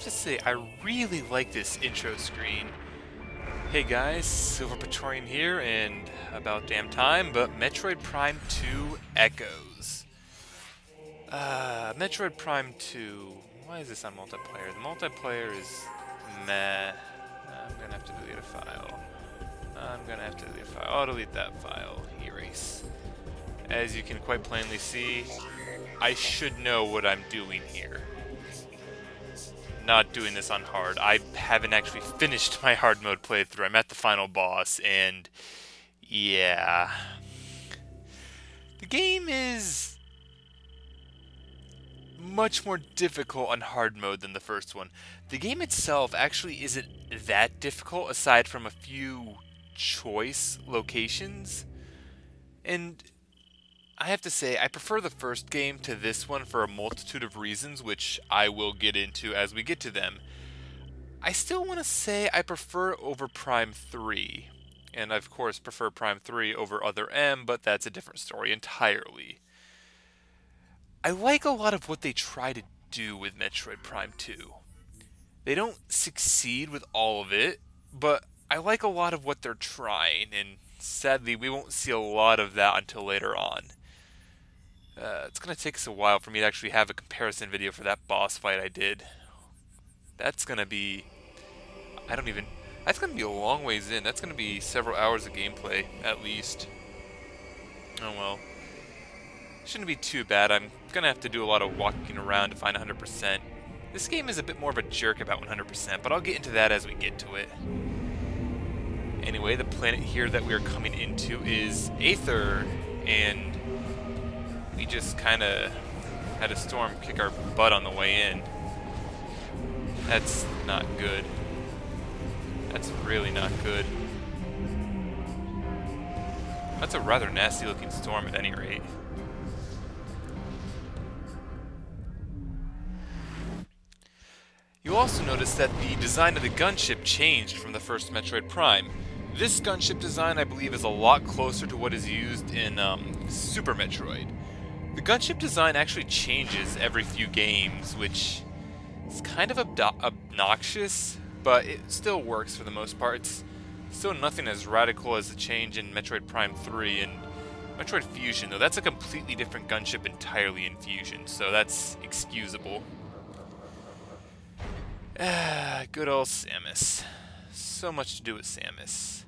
have to say, I really like this intro screen. Hey guys, Silver Praetorian here, and about damn time, but Metroid Prime 2 Echoes. Metroid Prime 2, why is this on multiplayer? The multiplayer is meh. I'm gonna have to delete a file. I'll delete that file. Erase. As you can quite plainly see, I should know what I'm doing here. Not doing this on hard. I haven't actually finished my hard mode playthrough. I'm at the final boss, and yeah. The game is much more difficult on hard mode than the first one. The game itself actually isn't that difficult aside from a few choice locations. And I have to say, I prefer the first game to this one for a multitude of reasons, which I will get into as we get to them. I still want to say I prefer over Prime 3. And I, of course, prefer Prime 3 over Other M, but that's a different story entirely. I like a lot of what they try to do with Metroid Prime 2. They don't succeed with all of it, but I like a lot of what they're trying, and sadly we won't see a lot of that until later on. It's going to take us a while for me to actually have a comparison video for that boss fight I did. That's going to be... That's going to be a long ways in. That's going to be several hours of gameplay, at least. Oh well. Shouldn't be too bad. I'm going to have to do a lot of walking around to find 100%. This game is a bit more of a jerk about 100%, but I'll get into that as we get to it. Anyway, the planet here that we are coming into is Aether, and we just kind of had a storm kick our butt on the way in. That's not good. That's really not good. That's a rather nasty looking storm at any rate. You'll also notice that the design of the gunship changed from the first Metroid Prime. This gunship design, I believe, is a lot closer to what is used in Super Metroid. The gunship design actually changes every few games, which is kind of obnoxious, but it still works for the most part. It's still nothing as radical as the change in Metroid Prime 3 and Metroid Fusion, though. That's a completely different gunship entirely in Fusion, so that's excusable. Good old Samus. So much to do with Samus.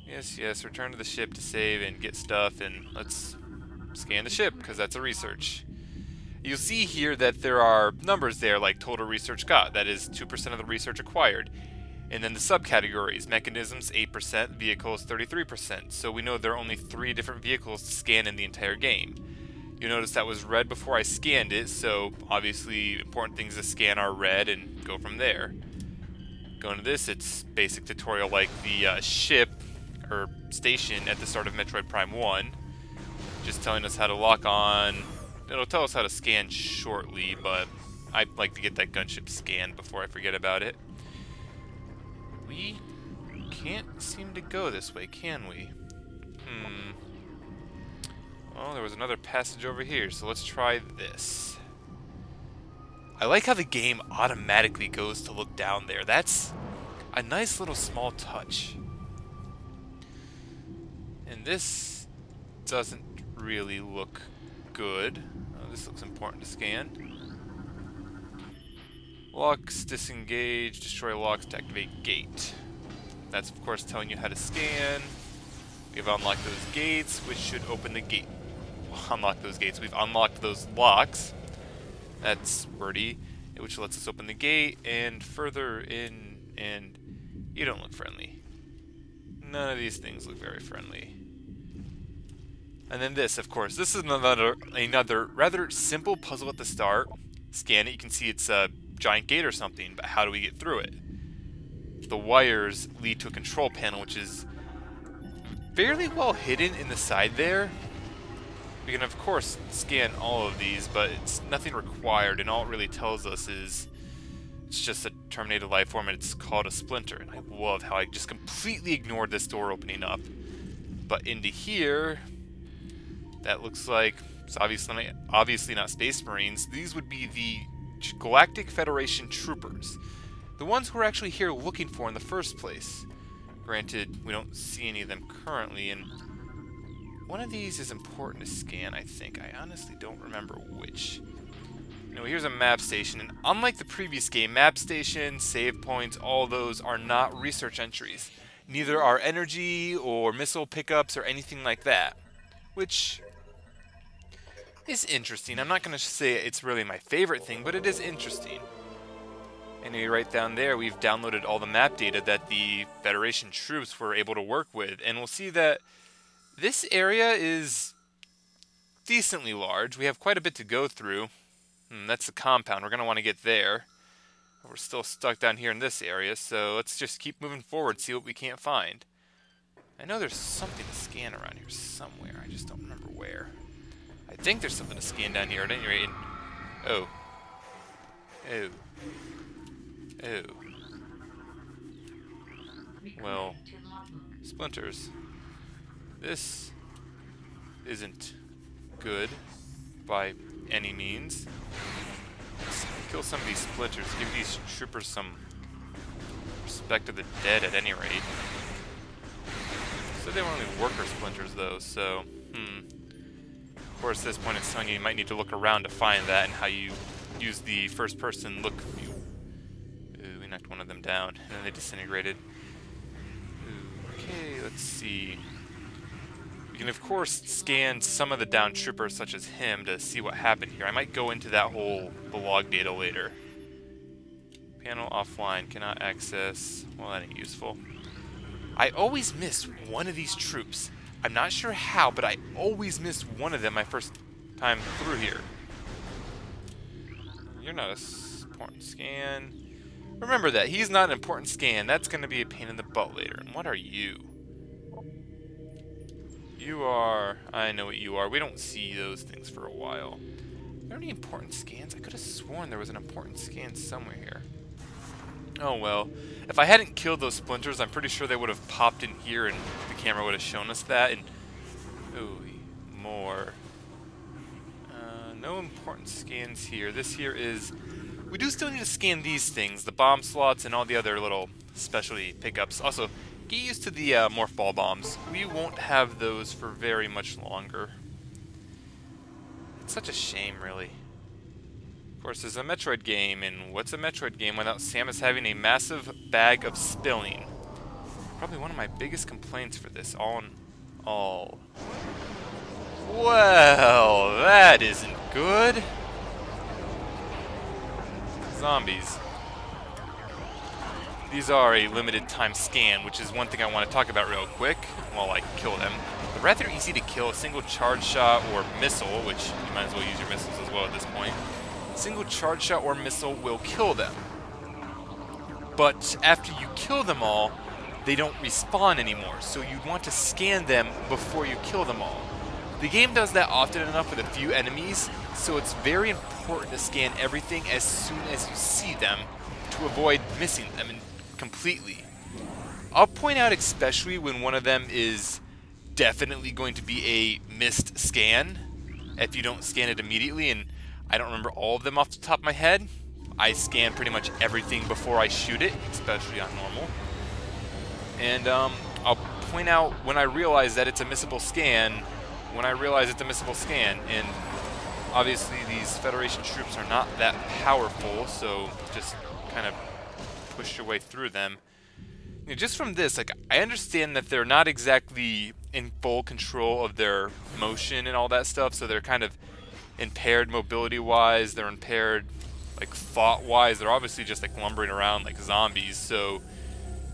Yes, return to the ship to save and get stuff, and let's scan the ship, because that's a research. You'll see here that there are numbers there, like total research got, that is 2% of the research acquired. And then the subcategories, mechanisms 8%, vehicles 33%, so we know there are only 3 different vehicles to scan in the entire game. You'll notice that was red before I scanned it, so obviously important things to scan are red and go from there. Going to this, it's basic tutorial like the ship, or station at the start of Metroid Prime 1. Just telling us how to lock on. It'll tell us how to scan shortly, but I'd like to get that gunship scanned before I forget about it. We can't seem to go this way, can we? Well, there was another passage over here, so let's try this. I like how the game automatically goes to look down there. That's a nice little small touch. And this doesn't really look good. Oh, this looks important to scan. Locks, disengage, destroy locks to activate gate. That's of course telling you how to scan. We've unlocked those gates, which should open the gate. Unlock those gates. We've unlocked those locks. That's birdie, which lets us open the gate and further in, and you don't look friendly. None of these things look very friendly. And then this, of course. This is another rather simple puzzle at the start. Scan it, you can see it's a giant gate or something, but how do we get through it? The wires lead to a control panel, which is fairly well hidden in the side there. We can, of course, scan all of these, but it's nothing required, and all it really tells us is it's just a terminated life form, and it's called a splinter. And I love how I just completely ignored this door opening up. But into here, that looks like it's obviously not Space Marines. These would be the Galactic Federation troopers. The ones who we're actually here looking for in the first place. Granted, we don't see any of them currently, and one of these is important to scan, I think. I honestly don't remember which. Anyway, here's a map station, and unlike the previous game, map stations, save points, all those are not research entries. Neither are energy or missile pickups or anything like that, which is interesting. I'm not going to say it's really my favorite thing, but it is interesting. Anyway, right down there, we've downloaded all the map data that the Federation troops were able to work with, and we'll see that this area is decently large. We have quite a bit to go through. That's the compound. We're going to want to get there. We're still stuck down here in this area, so let's just keep moving forward, see what we can't find. I know there's something to scan around here somewhere. I just don't remember where. I think there's something to scan down here at any rate. Oh. Oh. Oh. Well, splinters. This isn't good by any means. Let's kill some of these splinters. Give these troopers some respect of the dead at any rate. So they were only worker splinters though, so of course at this point it's telling you might need to look around to find that and how you use the first person look view. Ooh, we knocked one of them down and then they disintegrated. Ooh, okay, let's see. We can of course scan some of the downed troopers such as him to see what happened here. I might go into that whole log data later. Panel offline, cannot access. Well, that ain't useful. I always miss one of these troops. I'm not sure how, but I always miss one of them my first time through here. You're not an important scan. Remember that. He's not an important scan. That's going to be a pain in the butt later. And what are you? You are... I know what you are. We don't see those things for a while. Are there any important scans? I could have sworn there was an important scan somewhere here. Oh well. If I hadn't killed those splinters, I'm pretty sure they would have popped in here and the camera would have shown us that. And ooh, more. No important scans here. This here is... We do still need to scan these things, the bomb slots and all the other little specialty pickups. Also, get used to the morph ball bombs. We won't have those for very much longer. It's such a shame, really. Of course, there's a Metroid game, and what's a Metroid game without Samus having a massive bag of spilling? Probably one of my biggest complaints for this, all in all. Well, that isn't good. Zombies. These are a limited time scan, which is one thing I want to talk about real quick while I kill them. They're rather easy to kill. A single charge shot or missile, which you might as well use your missiles as well at this point. A single charge shot or missile will kill them. But after you kill them all, they don't respawn anymore, so you'd want to scan them before you kill them all. The game does that often enough with a few enemies, so it's very important to scan everything as soon as you see them to avoid missing them completely. I'll point out especially when one of them is definitely going to be a missed scan if you don't scan it immediately, and I don't remember all of them off the top of my head. I scan pretty much everything before I shoot it, especially on normal. And I'll point out when I realize that it's a missable scan, and obviously these Federation troops are not that powerful, so just kind of push your way through them. You know, just from this, like, I understand that they're not exactly in full control of their motion and all that stuff, so they're kind of impaired mobility-wise, they're impaired, like, thought-wise, they're obviously just, like, lumbering around like zombies, so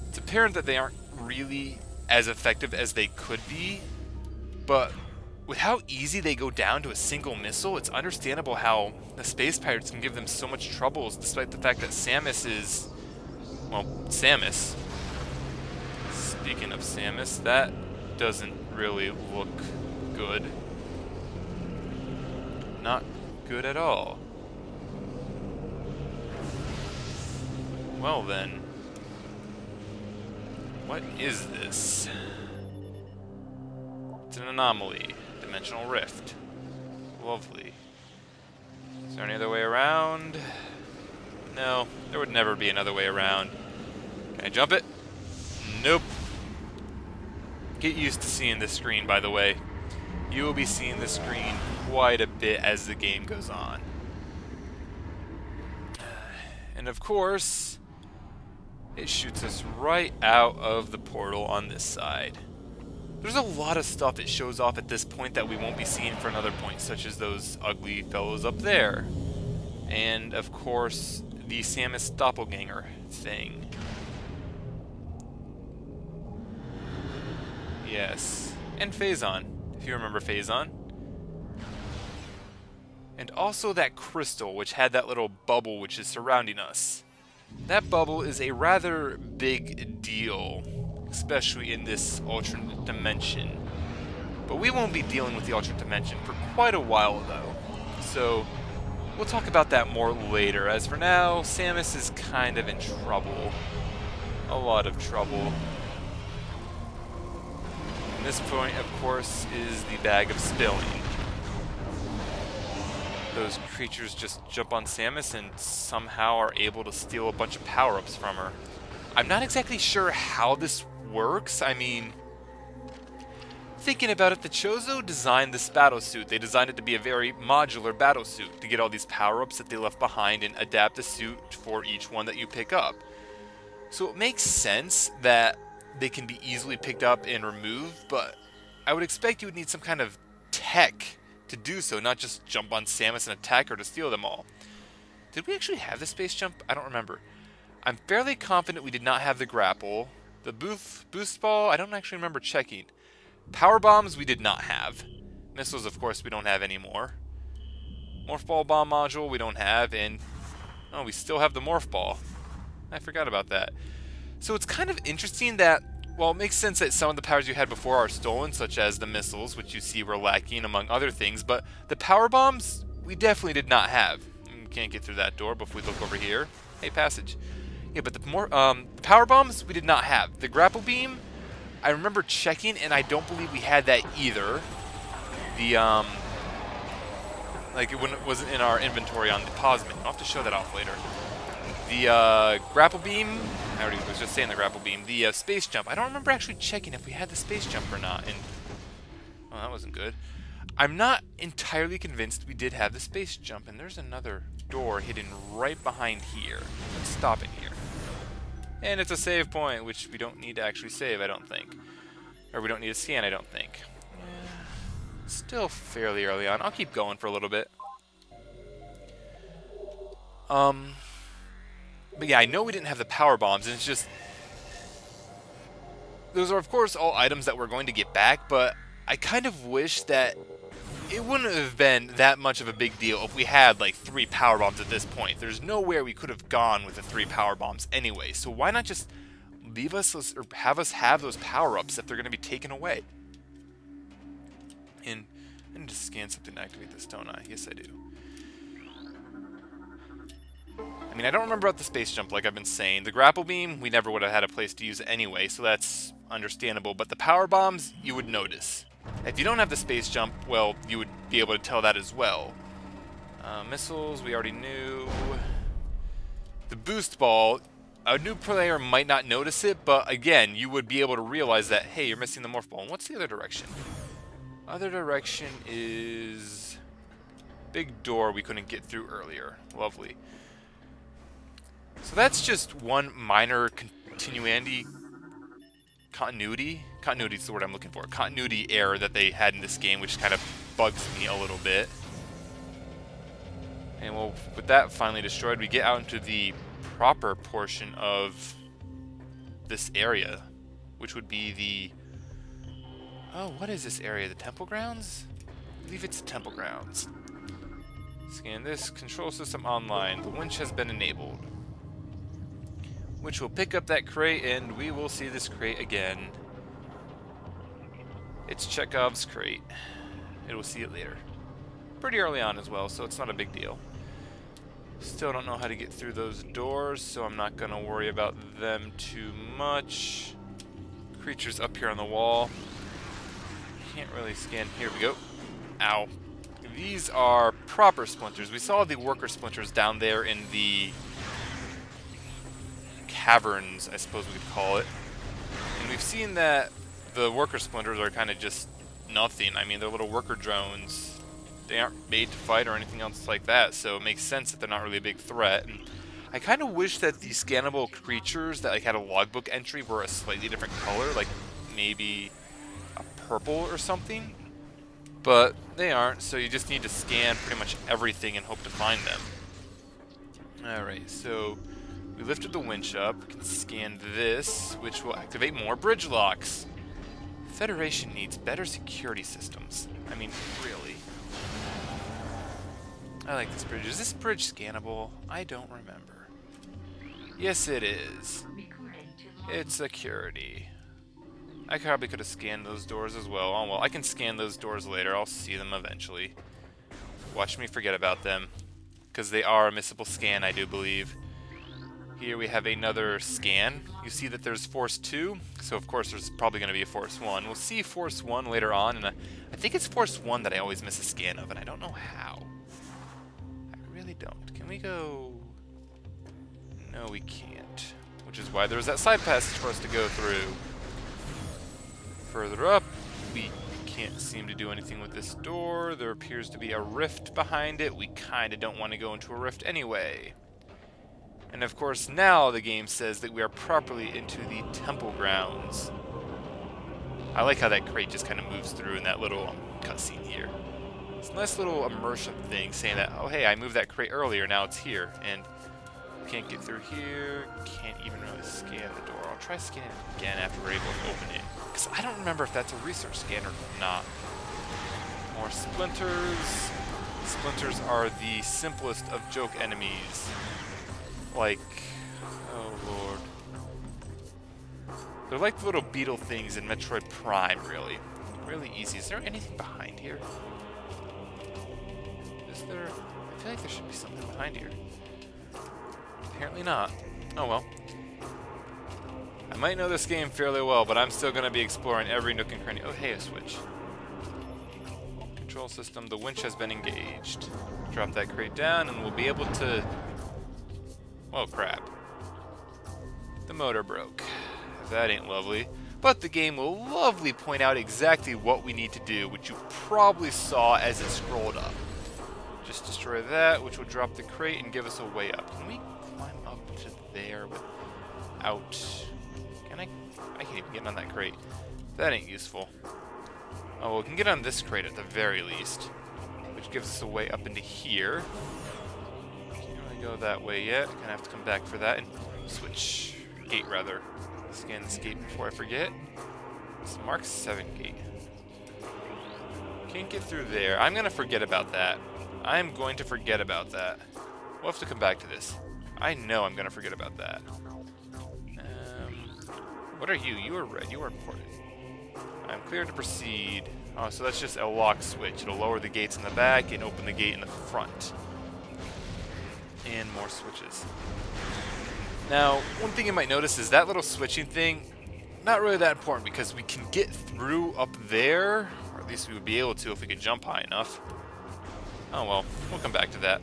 it's apparent that they aren't really as effective as they could be, but with how easy they go down to a single missile, it's understandable how the Space Pirates can give them so much troubles, despite the fact that Samus is... well, Samus. Speaking of Samus, that doesn't really look good. Not good at all. Well then, what is this? It's an anomaly. Dimensional rift. Lovely. Is there any other way around? No, there would never be another way around. Can I jump it? Nope. Get used to seeing this screen, by the way. You will be seeing this screen quite a bit as the game goes on. And of course, it shoots us right out of the portal on this side. There's a lot of stuff it shows off at this point that we won't be seeing for another point, such as those ugly fellows up there. And of course, the Samus doppelganger thing. Yes. And Phazon, if you remember Phazon. And also that crystal, which had that little bubble which is surrounding us. That bubble is a rather big deal, especially in this alternate dimension. But we won't be dealing with the alternate dimension for quite a while though. So we'll talk about that more later. As for now, Samus is kind of in trouble. A lot of trouble. And this point, of course, is the bag of spilling. Those creatures just jump on Samus and somehow are able to steal a bunch of power-ups from her. I'm not exactly sure how this works. I mean, thinking about it, the Chozo designed this battlesuit. They designed it to be a very modular battlesuit to get all these power-ups that they left behind and adapt the suit for each one that you pick up. So it makes sense that they can be easily picked up and removed, but I would expect you would need some kind of tech to do so, not just jump on Samus and attack her to steal them all. Did we actually have the space jump? I don't remember. I'm fairly confident we did not have the grapple. The boost ball, I don't actually remember checking. Power bombs we did not have. Missiles, of course, we don't have anymore. Morph ball bomb module we don't have, and oh, we still have the morph ball. I forgot about that. So it's kind of interesting that, well, it makes sense that some of the powers you had before are stolen, such as the missiles, which you see were lacking, among other things, but the power bombs, we definitely did not have. We can't get through that door, but if we look over here, hey, passage. Yeah, but the power bombs, we did not have. The grapple beam, I remember checking, and I don't believe we had that either. The, like, it wasn't in our inventory on the pause menu. I'll have to show that off later. The grapple beam, I already was just saying the grapple beam. The space jump, I don't remember actually checking if we had the space jump or not, and well, that wasn't good. I'm not entirely convinced we did have the space jump, and there's another door hidden right behind here. Let's stop in here. And it's a save point, which we don't need to actually save, I don't think. Or we don't need to scan, I don't think. Yeah, still fairly early on. I'll keep going for a little bit. But yeah, I know we didn't have the power bombs, and it's just... Those are, of course, all items that we're going to get back, but I kind of wish that it wouldn't have been that much of a big deal if we had, like, 3 power bombs at this point. There's nowhere we could have gone with the 3 power bombs anyway, so why not just leave us, or have us have those power-ups if they're going to be taken away? And I need to scan something to activate this, don't I? Yes, I do. I mean, I don't remember about the space jump, like I've been saying. The grapple beam, we never would have had a place to use it anyway, so that's understandable. But the power bombs, you would notice. If you don't have the space jump, well, you would be able to tell that as well. Missiles, we already knew. The boost ball, a new player might not notice it, but again, you would be able to realize that, hey, you're missing the morph ball. And what's the other direction? Other direction is... big door we couldn't get through earlier. Lovely. So that's just one minor continuity is the word I'm looking for. Continuity error that they had in this game, which kind of bugs me a little bit. And well, with that finally destroyed, we get out into the proper portion of this area, which would be the... Oh, what is this area? The temple grounds? I believe it's the temple grounds. Scan this. Control system online. The winch has been enabled. Which will pick up that crate, and we will see this crate again. It's Chekhov's crate. And we'll see it later. Pretty early on as well, so it's not a big deal. Still don't know how to get through those doors, so I'm not going to worry about them too much. Creatures up here on the wall. Can't really scan. Here we go. Ow. These are proper splinters. We saw the worker splinters down there in the caverns, I suppose we could call it. And we've seen that the worker splinters are kind of just nothing. I mean, they're little worker drones. They aren't made to fight or anything else like that, so it makes sense that they're not really a big threat. And I kind of wish that the scannable creatures that like had a logbook entry were a slightly different color, like maybe a purple or something. But they aren't, so you just need to scan pretty much everything and hope to find them. Alright, so we lifted the winch up, we can scan this, which will activate more bridge locks. Federation needs better security systems. I mean, really. I like this bridge. Is this bridge scannable? I don't remember. Yes, it is. It's security. I probably could have scanned those doors as well. Oh well, I can scan those doors later. I'll see them eventually. Watch me forget about them. Because they are a missable scan, I do believe. Here we have another scan. You see that there's Force 2, so of course there's probably going to be a Force 1. We'll see Force 1 later on, and I think it's Force 1 that I always miss a scan of, and I don't know how. I really don't. Can we go... No, we can't. Which is why there's that side passage for us to go through. Further up, we can't seem to do anything with this door. There appears to be a rift behind it. We kind of don't want to go into a rift anyway. And of course now the game says that we are properly into the temple grounds. I like how that crate just kind of moves through in that little cutscene here. It's a nice little immersion thing saying that, oh hey, I moved that crate earlier, now it's here. And can't get through here, can't even really scan the door. I'll try scanning it again after we're able to open it. Because I don't remember if that's a research scanner or not. More splinters. Splinters are the simplest of joke enemies. Like, oh lord. They're like the little beetle things in Metroid Prime, really. Really easy. Is there anything behind here? Is there? I feel like there should be something behind here. Apparently not. Oh well. I might know this game fairly well, but I'm still going to be exploring every nook and cranny. Oh hey, a switch. Control system, the winch has been engaged. Drop that crate down and we'll be able to... Well, crap. The motor broke. That ain't lovely. But the game will lovely point out exactly what we need to do, which you probably saw as it scrolled up. Just destroy that, which will drop the crate and give us a way up. Can we climb up to there without... Can I? I can't even get on that crate. That ain't useful. Oh, well, we can get on this crate at the very least, which gives us a way up into here. Go that way yet. Gonna have to come back for that and switch gate rather. Scan this gate before I forget. It's Mark 7 gate. Can't get through there. I'm gonna forget about that. I'm going to forget about that. We'll have to come back to this. I know I'm gonna forget about that. What are you? You are red. You are important. I'm clear to proceed. Oh, so that's just a lock switch. It'll lower the gates in the back and open the gate in the front. And more switches. Now, one thing you might notice is that little switching thing, not really that important because we can get through up there, or at least we would be able to if we could jump high enough. Oh well, we'll come back to that.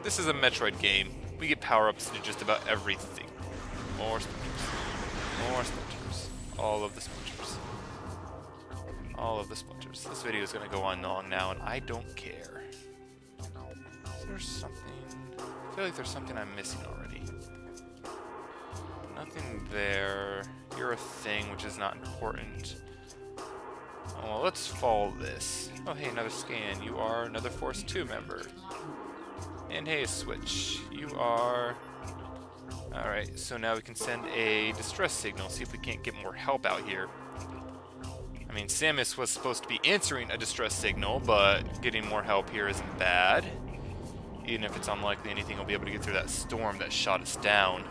This is a Metroid game. We get power-ups to just about everything. More splinters. More splinters. All of the splinters. All of the splinters. This video is going to go on long now, and I don't care. Is there something... I feel like there's something I'm missing already. Nothing there. You're a thing, which is not important. Oh, well, let's follow this. Oh, hey, another scan. You are another Force 2 member. And hey, a switch. You are... Alright, so now we can send a distress signal, see if we can't get more help out here. I mean, Samus was supposed to be answering a distress signal, but getting more help here isn't bad. Even if it's unlikely anything will be able to get through that storm that shot us down.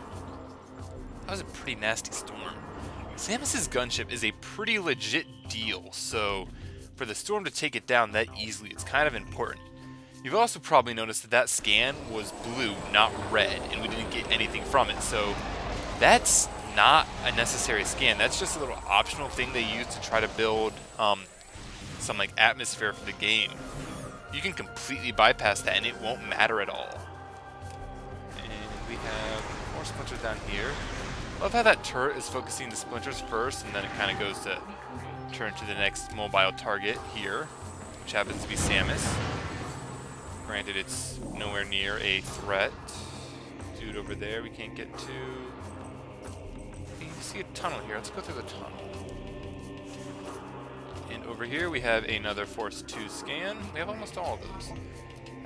That was a pretty nasty storm. Samus's gunship is a pretty legit deal, so for the storm to take it down that easily, it's kind of important. You've also probably noticed that that scan was blue, not red, and we didn't get anything from it, so that's not a necessary scan. That's just a little optional thing they use to try to build some like atmosphere for the game. You can completely bypass that and it won't matter at all. And we have more splinters down here. Love how that turret is focusing the splinters first, and then it kind of goes to turn to the next mobile target here, which happens to be Samus. Granted, it's nowhere near a threat. Dude over there we can't get to. You see a tunnel here. Let's go through the tunnel. And over here we have another Force 2 scan. We have almost all of those.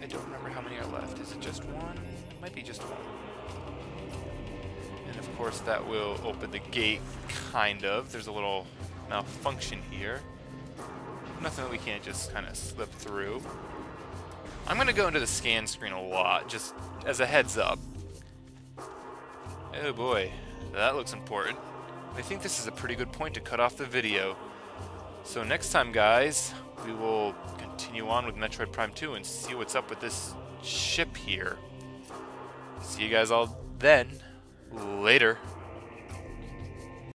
I don't remember how many are left. Is it just one? It might be just one. And of course that will open the gate, kind of. There's a little malfunction here. Nothing that we can't just kind of slip through. I'm going to go into the scan screen a lot, just as a heads up. Oh boy, that looks important. I think this is a pretty good point to cut off the video. So next time, guys, we will continue on with Metroid Prime 2 and see what's up with this ship here. See you guys all then. Later.